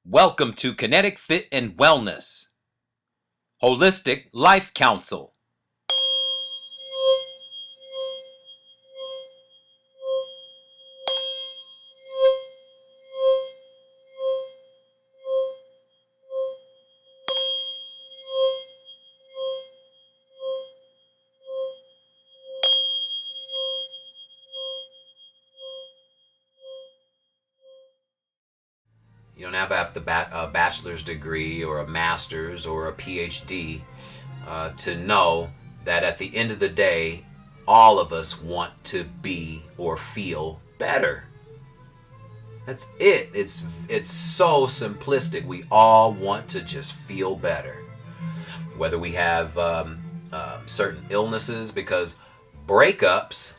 Welcome to Kennetic-Fit and Wellness, Holistic Life-Counsel. You don't have to have a bachelor's degree or a master's or a PhD to know that at the end of the day, all of us want to be or feel better. That's it. It's so simplistic. We all want to just feel better. Whether we have certain illnesses, because breakups,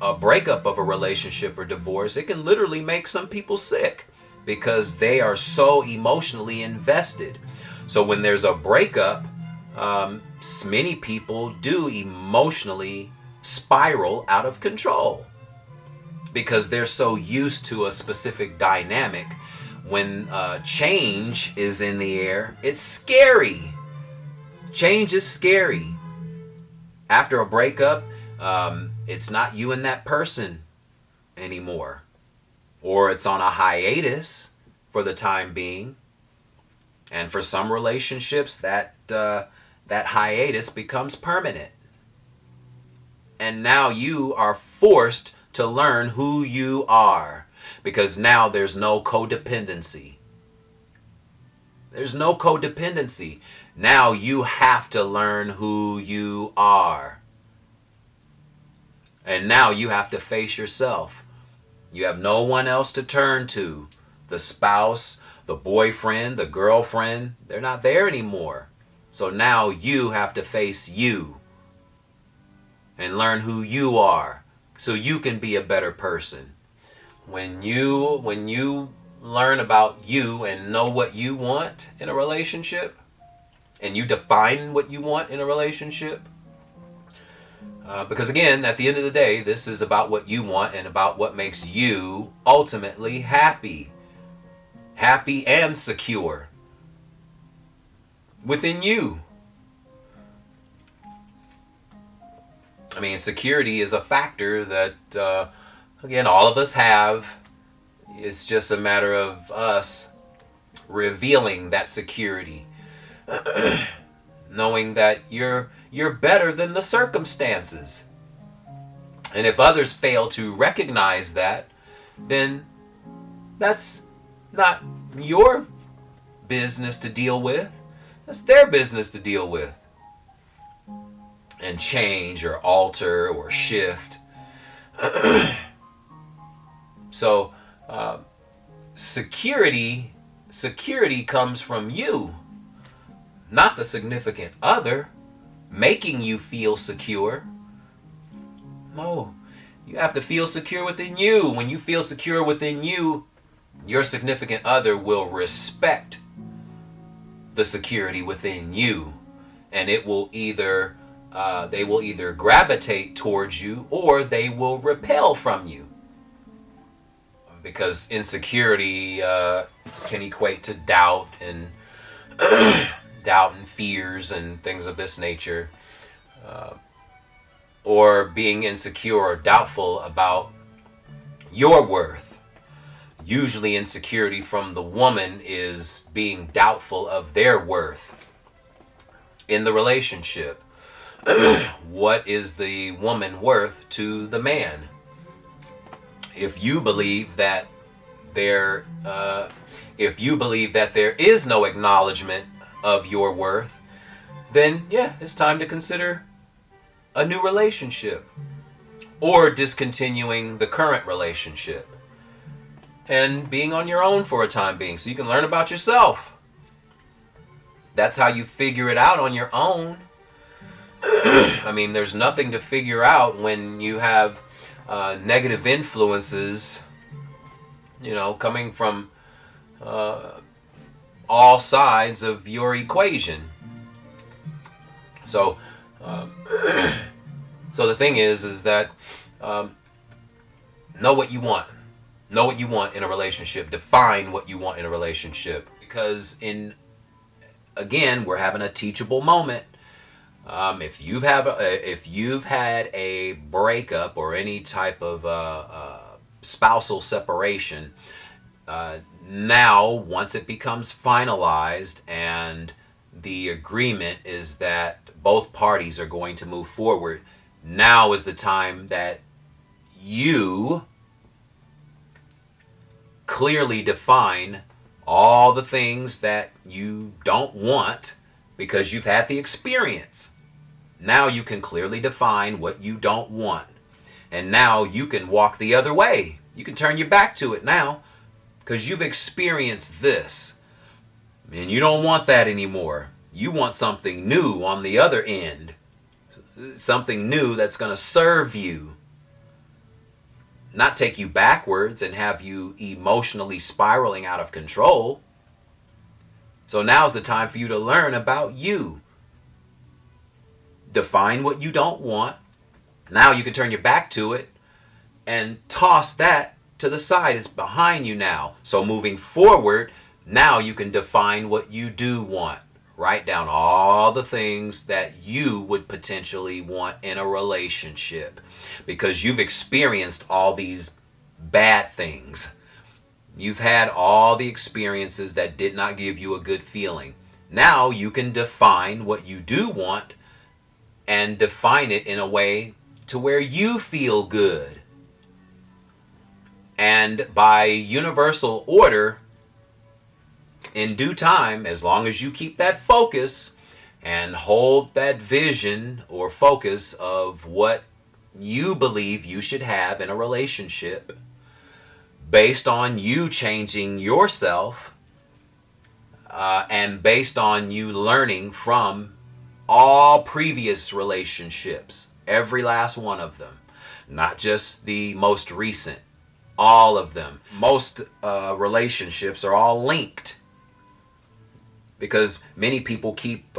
a breakup of a relationship or divorce, it can literally make some people sick because they are so emotionally invested. So when there's a breakup, many people do emotionally spiral out of control because they're so used to a specific dynamic. When change is in the air, it's scary. Change is scary. After a breakup, it's not you and that person anymore. Or it's on a hiatus for the time being. And for some relationships, that hiatus becomes permanent. And now you are forced to learn who you are, because now there's no codependency. There's no codependency. Now you have to learn who you are. And now you have to face yourself. You have no one else to turn to. The spouse, the boyfriend, the girlfriend, they're not there anymore. So now you have to face you and learn who you are so you can be a better person. When you learn about you and know what you want in a relationship, and you define what you want in a relationship, because again, at the end of the day, this is about what you want and about what makes you ultimately happy and secure within you. I mean, security is a factor that, again, all of us have. It's just a matter of us revealing that security. Knowing that you're better than the circumstances. And if others fail to recognize that, then that's not your business to deal with. That's their business to deal with. And change or alter or shift. So, security comes from you. Not the significant other making you feel secure. No, you have to feel secure within you. When you feel secure within you, your significant other will respect the security within you, and it will either they will either gravitate towards you or they will repel from you. Because insecurity can equate to doubt and doubt and fears and things of this nature, or being insecure or doubtful about your worth. Usually insecurity from the woman is being doubtful of their worth in the relationship. What is the woman worth to the man? If you believe that there is no acknowledgement of your worth, then yeah, it's time to consider a new relationship or discontinuing the current relationship and being on your own for a time being so you can learn about yourself. That's how you figure it out on your own. I mean, there's nothing to figure out when you have negative influences, coming from all sides of your equation. So, so the thing is that know what you want, Know what you want in a relationship. Define what you want in a relationship. Because again, we're having a teachable moment. If you've had a breakup or any type of spousal separation, now once it becomes finalized and the agreement is that both parties are going to move forward, now is the time that you clearly define all the things that you don't want because you've had the experience. Now you can clearly define what you don't want. And now you can walk the other way. You can turn your back to it now because you've experienced this. And you don't want that anymore. You want something new on the other end. Something new that's going to serve you. Not take you backwards and have you emotionally spiraling out of control. So now's the time for you to learn about you. Define what you don't want. Now you can turn your back to it and toss that to the side. It's behind you now. So moving forward, now you can define what you do want. Write down all the things that you would potentially want in a relationship because you've experienced all these bad things. You've had all the experiences that did not give you a good feeling. Now you can define what you do want and define it in a way to where you feel good. And by universal order, in due time, as long as you keep that focus and hold that vision or focus of what you believe you should have in a relationship, based on you changing yourself and based on you learning from all previous relationships, every last one of them, not just the most recent, all of them. Most relationships are all linked because many people keep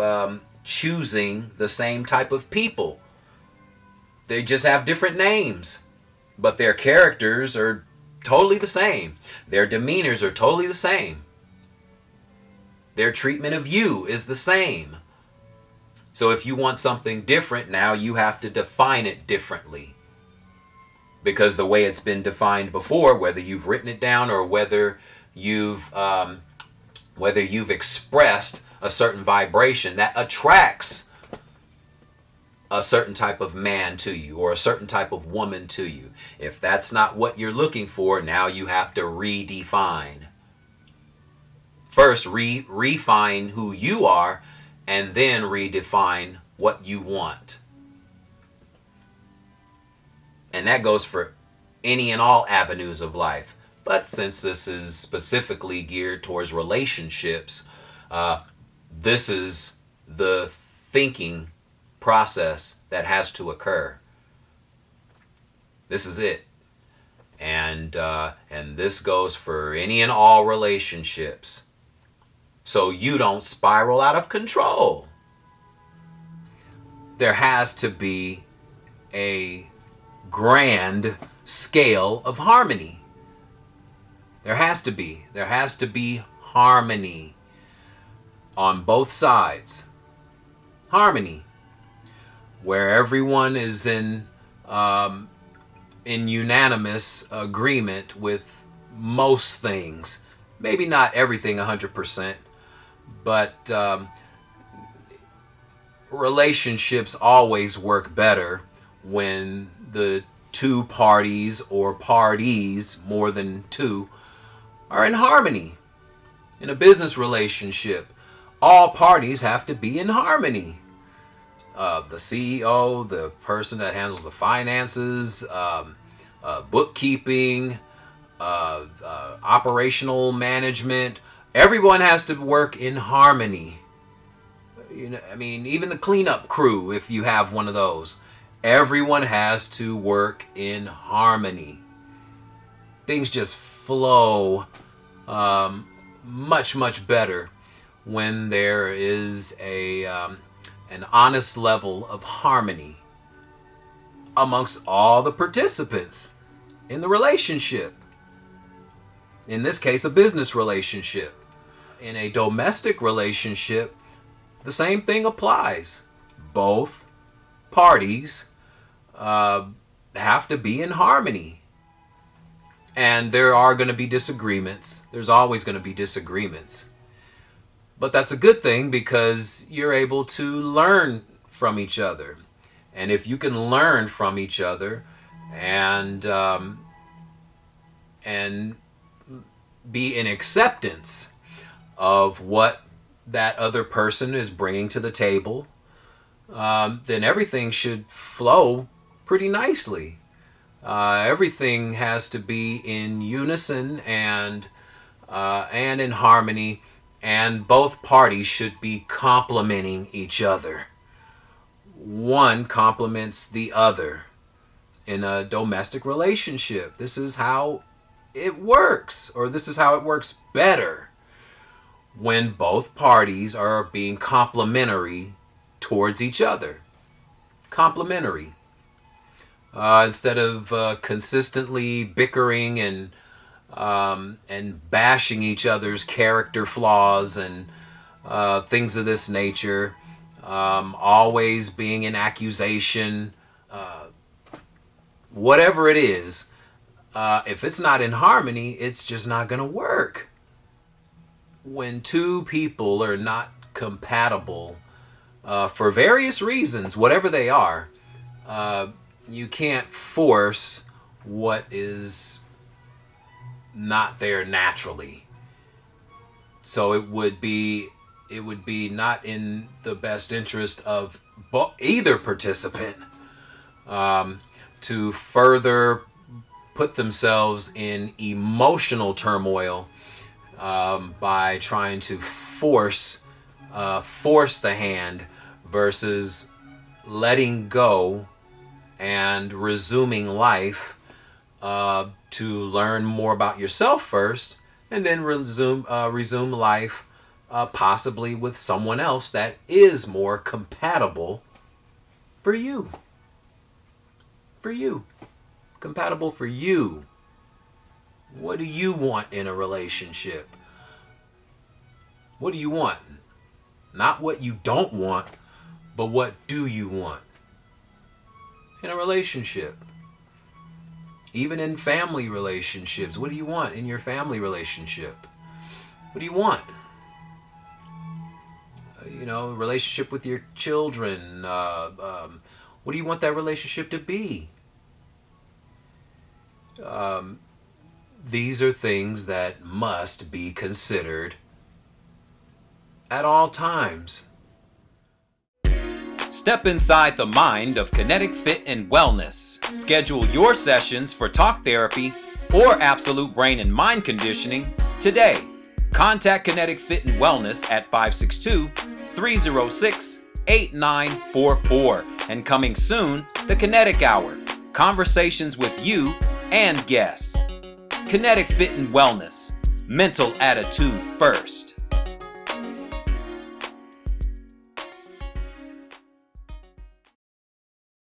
choosing the same type of people. They just have different names, but their characters are totally the same. Their demeanors are totally the same. Their treatment of you is the same. So if you want something different, now you have to define it differently. Because the way it's been defined before, whether you've written it down or whether you've expressed a certain vibration that attracts a certain type of man to you or a certain type of woman to you. If that's not what you're looking for, now you have to redefine. First, refine who you are, and then redefine what you want. And that goes for any and all avenues of life. But since this is specifically geared towards relationships, this is the thinking process that has to occur. This is it. And this goes for any and all relationships. So you don't spiral out of control. There has to be a grand scale of harmony. There has to be. There has to be harmony on both sides. Harmony. Where everyone is in unanimous agreement with most things. Maybe not everything 100%, but relationships always work better when the two parties or parties, more than two, are in harmony. In a business relationship, all parties have to be in harmony. The CEO, the person that handles the finances, bookkeeping, operational management, everyone has to work in harmony. You know, I mean, even the cleanup crew, if you have one of those, everyone has to work in harmony. Things just flow much, much better when there is an honest level of harmony amongst all the participants in the relationship. In this case, a business relationship. In a domestic relationship, the same thing applies. Both parties have to be in harmony. And there are going to be disagreements. There's always going to be disagreements. But that's a good thing because you're able to learn from each other. And if you can learn from each other and be in acceptance of what that other person is bringing to the table, then everything should flow pretty nicely. Everything has to be in unison and in harmony, and both parties should be complementing each other. One complements the other in a domestic relationship. This is how it works, or this is how it works better when both parties are being complementary towards each other. Complementary. Instead of consistently bickering and bashing each other's character flaws and things of this nature, always being in accusation, whatever it is, if it's not in harmony, it's just not going to work. When two people are not compatible for various reasons, whatever they are, you can't force what is not there naturally. So it would be not in the best interest of either participant to further put themselves in emotional turmoil by trying to force the hand versus letting go and resuming life to learn more about yourself first, and then resume life possibly with someone else that is more compatible for you. Compatible for you. What do you want in a relationship? What do you want? Not what you don't want, but what do you want in a relationship? Even in family relationships, what do you want in your family relationship? What do you want? Relationship with your children. What do you want that relationship to be? These are things that must be considered at all times. Step inside the mind of Kennetic-Fit and Wellness. Schedule your sessions for talk therapy or absolute brain and mind conditioning today. Contact Kennetic-Fit and Wellness at 562-306-8944. And coming soon, the Kinetic Hour. Conversations with you and guests. Kennetic-Fit and Wellness. Mental attitude first.